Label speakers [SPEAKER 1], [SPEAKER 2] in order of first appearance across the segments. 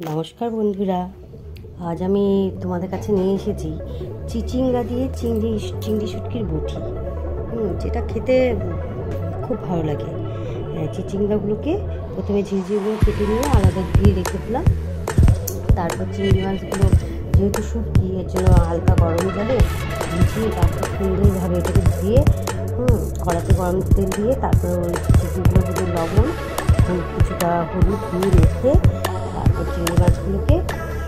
[SPEAKER 1] নমস্কার বন্ধুরা, আজ আমি তোমাদের কাছে নিয়ে এসেছি চিচিঙ্গা দিয়ে চিংড়ি শুটকির বটি, যেটা খেতে খুব ভালো লাগে। চিচিঙ্গাগুলোকে প্রথমে ঝিঝিগুলো কেটে নিয়ে আলাদা দিয়ে রেখে দিলাম। তারপর চিংড়ি মাছগুলো যেহেতু শুটকি, এর জন্য হালকা গরম জলে ভিজিয়ে তারপর সুন্দরভাবে এটাকে দিয়ে কড়াতে গরম তেল দিয়ে তারপর ওই চিচিঙ্গাগুলোর মধ্যে লবণ, কিছুটা হলুদ দিয়ে রেখে তারপর চিংড়ি মাছগুলোকে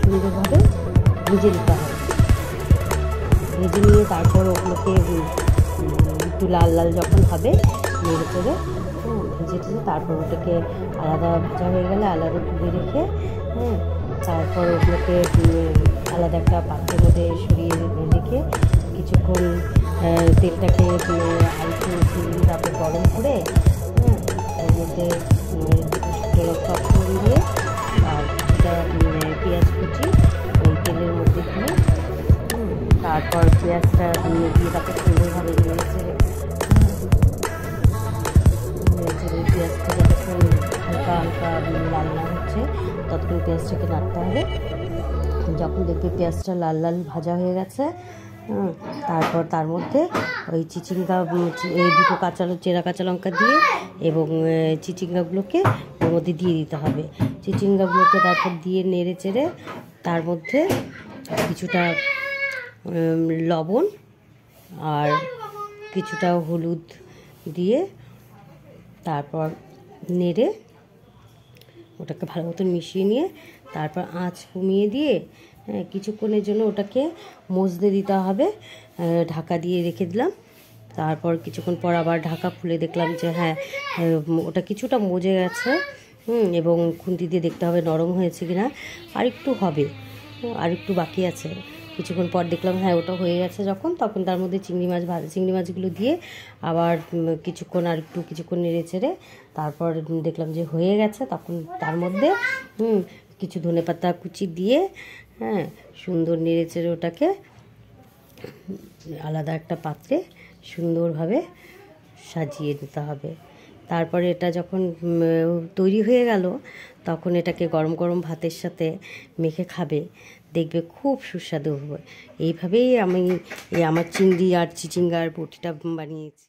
[SPEAKER 1] সুন্দরভাবে ভেজে নিতে হবে। ভেজে নিয়ে তারপর ওগুলোকে একটু লাল লাল যখন হবে নেড়ে চেড়ে ভেজে টেজে তারপর ওটাকে আলাদা ভাজা হয়ে গেলে আলাদা তুলে রেখে তারপর ওগুলোকে আলাদা একটা পাত্রের মধ্যে সরিয়ে রেখে কিছুক্ষণ তেলটাকে আরেকটু তারপর গরম করে ওর মধ্যে ফোড়ন দিয়ে আর কিছুটা পেঁয়াজ কুচি ওই তেলের মধ্যে দিয়ে তারপর পেঁয়াজটা দিয়ে তাকে সুন্দরভাবে নেড়ে চেড়ে পেঁয়াজটা যতক্ষণ হালকা হালকা লাল লাল হচ্ছে ততক্ষণ পেঁয়াজটাকে নাড়তে হবে। যখন দেখবে পেঁয়াজটা লাল লাল ভাজা হয়ে গেছে তারপর তার মধ্যে ওই চিচিঙ্গা এই দুটো চেরা কাঁচা লঙ্কা দিয়ে এবং চিচিঙ্গাগুলোকে ওর মধ্যে দিয়ে দিতে হবে। চিচিঙ্গাগুলোকে তারপর দিয়ে নেড়ে চেড়ে তার মধ্যে কিছুটা লবণ আর কিছুটা হলুদ দিয়ে তারপর নেড়ে ওটাকে ভালো মতন মিশিয়ে নিয়ে তারপর আঁচ কমিয়ে দিয়ে কিছুক্ষণের জন্য ওটাকে মজতে দিতে হবে। ঢাকা দিয়ে রেখে দিলাম। তারপর কিছুক্ষণ পর আবার ঢাকা খুলে দেখলাম যে ওটা কিছুটা মজে গেছে এবং খুন্তি দিয়ে দেখতে হবে নরম হয়েছে কিনা। আর একটু হবে, আর একটু বাকি আছে। কিছুক্ষণ পর দেখলাম ওটা হয়ে গেছে যখন, তখন তার মধ্যে চিংড়ি মাছগুলো দিয়ে আবার কিছুক্ষণ নেড়ে চেড়ে তারপর দেখলাম যে হয়ে গেছে। তখন তার মধ্যে কিছু ধনেপাতা কুচি দিয়ে সুন্দর নেড়ে চেড়ে ওটাকে আলাদা একটা পাত্রে সুন্দরভাবে সাজিয়ে দিতে হবে। তারপরে এটা যখন তৈরি হয়ে গেল তখন এটাকে গরম গরম ভাতের সাথে মেখে খাবে, দেখবে খুব সুস্বাদু হবে। এইভাবেই আমি আমার চিংড়ি আর চিচিঙ্গার বটিটা বানিয়েছি।